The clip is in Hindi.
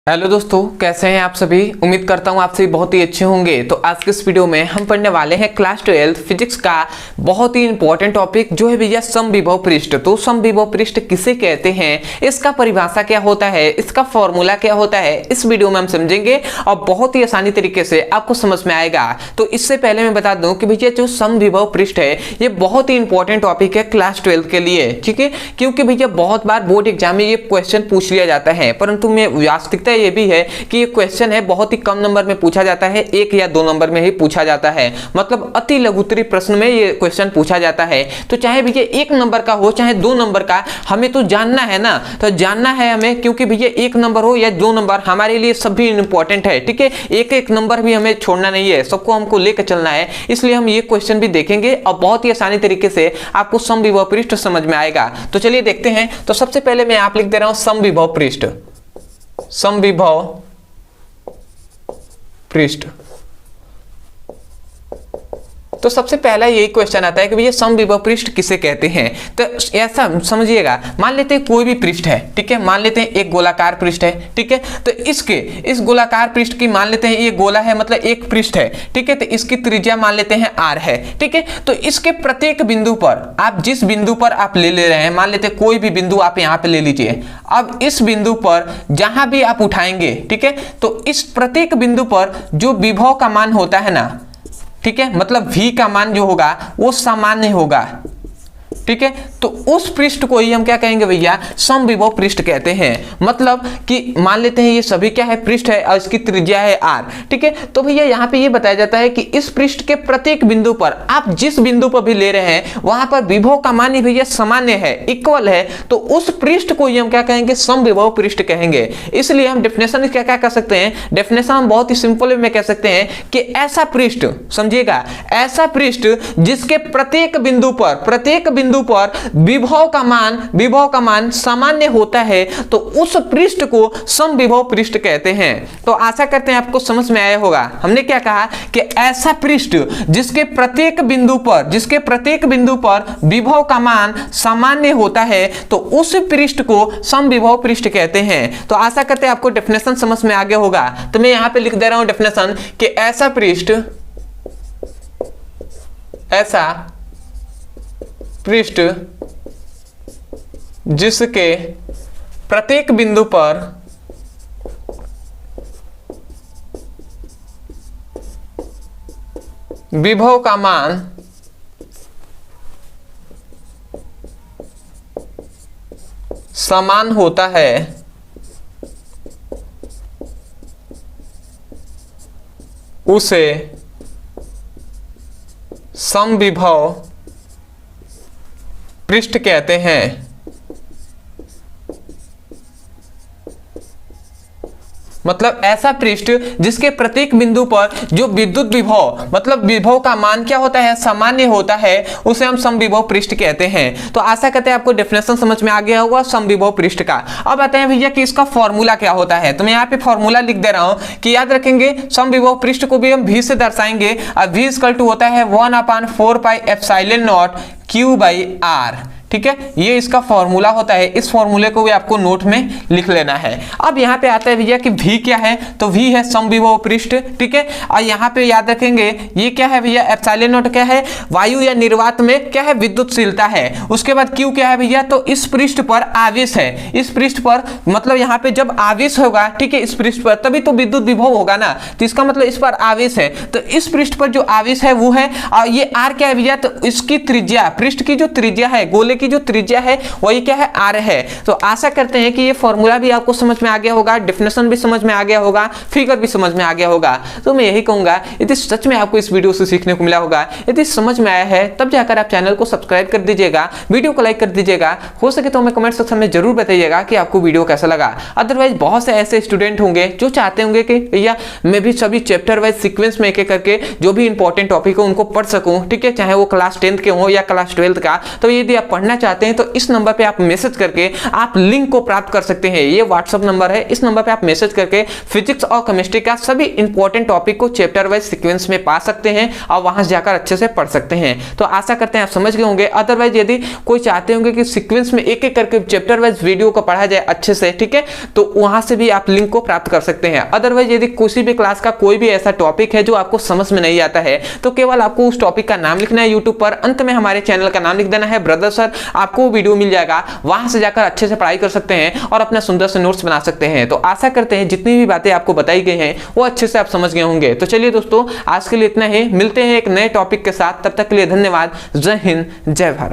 हेलो दोस्तों, कैसे हैं आप सभी। उम्मीद करता हूं आप सभी बहुत ही अच्छे होंगे। तो आज के इस वीडियो में हम पढ़ने वाले हैं क्लास 12 फिजिक्स का बहुत ही इंपॉर्टेंट टॉपिक जो है भैया समविभव पृष्ठ। तो समविभव पृष्ठ किसे कहते हैं, इसका परिभाषा क्या होता है, इसका फॉर्मूला क्या होता है, इस वीडियो में हम समझेंगे और बहुत ही आसानी तरीके से आपको समझ में आएगा। तो इससे पहले मैं बता दूं कि भैया जो समविभव पृष्ठ है ये बहुत ही इंपॉर्टेंट टॉपिक है क्लास 12 के लिए, ठीक है। क्योंकि भैया बहुत बार बोर्ड एग्जाम में ये क्वेश्चन पूछ लिया जाता है, परंतु मैं वास्तविकता ये भी है कि ये क्वेश्चन है बहुत ही कम नंबर में पूछा जाता है, 1 या 2 नंबर में ही पूछा जाता है। मतलब अति लघुत्तरी प्रश्न में ये क्वेश्चन पूछा जाता है। तो चाहे भैया 1 नंबर का हो चाहे 2 नंबर का, हमें तो जानना है ना, तो जानना है हमें, क्योंकि भैया 1 नंबर हो या 2 नंबर हमारे लिए सभी इंपॉर्टेंट है, ठीक है। एक नंबर भी हमें छोड़ना नहीं है, सबको हमको लेकर चलना है। इसलिए हम ये क्वेश्चन भी देखेंगे और बहुत ही आसानी तरीके से आपको समविभव पृष्ठ समझ में आएगा। तो चलिए देखते हैं। तो सबसे पहले मैं आप लिख दे रहा हूं समविभव पृष्ठ, समविभव पृष्ठ। तो सबसे पहला यही क्वेश्चन आता है कि भैया समविभव पृष्ठ किसे कहते हैं। तो ऐसा समझिएगा, मान लेते हैं कोई भी पृष्ठ है, ठीक है। मान लेते हैं एक गोलाकार पृष्ठ है, ठीक है। तो इस गोलाकार पृष्ठ की मान लेते हैं ये गोला है, मतलब एक पृष्ठ है, ठीक है। तो इसकी त्रिज्या मान लेते हैं r है, ठीक है। तो इसके प्रत्येक बिंदु पर आप जिस बिंदु पर आप ले रहे हैं, मान लेते हैं कोई भी बिंदु आप यहाँ पे ले लीजिए। अब इस बिंदु पर जहां भी आप उठाएंगे, ठीक है, तो इस प्रत्येक बिंदु पर जो विभव का मान होता है ना, ठीक है, मतलब v का मान जो होगा वो सामान्य होगा, ठीक है। तो उस पृष्ठ को ही हम क्या कहेंगे भैया, समविभव पृष्ठ कहते हैं। मतलब कि मान लेते हैं ये सभी क्या है, पृष्ठ है और इसकी त्रिज्या है r, ठीक है। तो भैया यहाँ पे ये बताया जाता है कि इस पृष्ठ के प्रत्येक बिंदु पर आप जिस बिंदु पर भी ले रहे हैं वहां पर विभव का मान ही भैया सामान्य है, इक्वल है। तो उस पृष्ठ को ही हम क्या कहेंगे, समविभव पृष्ठ कहेंगे। इसलिए हम डेफिनेशन क्या क्या कर सकते हैं, डेफिनेशन हम बहुत ही सिंपल में कह सकते हैं कि ऐसा पृष्ठ, समझिएगा, ऐसा पृष्ठ जिसके प्रत्येक बिंदु पर विभव का मान सामान्य होता है, तो उस पृष्ठ को समविभव पृष्ठ कहते हैं। तो आशा करते हैं आपको समझ में आया होगा। हमने क्या कहा कि ऐसा पृष्ठ जिसके प्रत्येक बिंदु पर विभव का मान सामान्य होता है, तो उस पृष्ठ को समविभव पृष्ठ कहते हैं। तो आशा करते हैं आपको डेफिनेशन समझ में आ गया होगा। तो मैं यहां पे लिख दे रहा हूं डेफिनेशन कि ऐसा पृष्ठ जिसके प्रत्येक बिंदु पर विभव का मान समान होता है, उसे समविभव पृष्ठ कहते हैं। मतलब ऐसा पृष्ठ जिसके प्रत्येक बिंदु पर जो विद्युत विभव, मतलब विभव का मान क्या होता है, सामान्य होता है, उसे हम समविभव पृष्ठ कहते हैं। तो आशा करते हैं आपको डेफिनेशन समझ में आ गया होगा समविभव पृष्ठ का। अब आते हैं भैया कि इसका फॉर्मूला क्या होता है। तो मैं यहाँ पे फॉर्मूला लिख दे रहा हूं कि याद रखेंगे समविभव पृष्ठ को भी हम v से दर्शाएंगे और v = होता है 1/4πε0 q/r, ठीक है। ये इसका फॉर्मूला होता है। इस फॉर्मूले को भी आपको नोट में लिख लेना है। अब यहाँ पे आता है भैया कि v क्या है, तो v है समविभव पृष्ठ, ठीक है। और यहाँ पे याद रखेंगे ये क्या है भैया, ε0 क्या है, वायु या निर्वात में क्या है, विद्युतशीलता है। उसके बाद q क्या है भैया, तो इस पृष्ठ पर आवेश है। इस पृष्ठ पर मतलब यहाँ पे जब आवेश होगा, ठीक है, इस पृष्ठ पर तभी तो विद्युत विभव होगा ना, तो इसका मतलब इस पर आवेश है। तो इस पृष्ठ पर जो आवेश है वो है, और ये r क्या है भैया, तो इसकी त्रिज्या, पृष्ठ की जो त्रिज्या है, गोले की जो त्रिज्या है वही क्या है, r है। तो आशा करते हैं कि ये फॉर्मूला भी आपको समझ में आ गया होगा, डेफिनेशन भी समझ में आ गया होगा, फिगर भी समझ में आ गया होगा। तो मैं यही कहूंगा यदि सच में आपको इस वीडियो से सीखने को मिला होगा, यदि समझ में आया है, तब जाकर आप चैनल को सब्सक्राइब कर दीजिएगा, वीडियो को लाइक कर दीजिएगा। हो सके तो हमें कमेंट सेक्शन में जरूर बताइएगा कि आपको वीडियो कैसा लगा। अदरवाइज बहुत से ऐसे स्टूडेंट होंगे जो चाहते होंगे कि भैया मैं भी सभी चैप्टर वाइज सीक्वेंस में एक एक करके जो भी इंपॉर्टेंट टॉपिक हो उनको पढ़ सकूं, ठीक है, चाहे वो क्लास 10th के हो या क्लास 12th का। तो यदि आप पढ़ना पढ़ना चाहते हैं तो इस नंबर पे आप मैसेज करके आप लिंक को प्राप्त कर सकते हैं। ये व्हाट्सएप नंबर है, इस नंबर पे आप मैसेज करके फिजिक्स और केमिस्ट्री का सभी इंपॉर्टेंट टॉपिक को चैप्टर वाइज सीक्वेंस में पा सकते हैं और वहां से जाकर अच्छे से पढ़ सकते हैं। तो आशा करते हैं आप समझ गए होंगे। अदरवाइज यदि कोई चाहते होंगे कि सीक्वेंस में एक एक करके चैप्टर वाइज वीडियो को पढ़ा जाए अच्छे से, ठीक है, तो वहां से भी आप लिंक को प्राप्त कर सकते हैं। अदरवाइज यदि किसी भी क्लास का कोई भी ऐसा टॉपिक है जो आपको समझ में नहीं आता है तो केवल आपको उस टॉपिक का नाम लिखना है यूट्यूब पर, अंत में हमारे चैनल का नाम लिख देना है ब्रदर सर, आपको वीडियो मिल जाएगा, वहां से जाकर अच्छे से पढ़ाई कर सकते हैं और अपना सुंदर से नोट्स बना सकते हैं। तो आशा करते हैं जितनी भी बातें आपको बताई गई हैं वो अच्छे से आप समझ गए होंगे। तो चलिए दोस्तों, आज के लिए इतना ही, मिलते हैं एक नए टॉपिक के साथ, तब तक के लिए धन्यवाद। जय हिंद, जय भारत।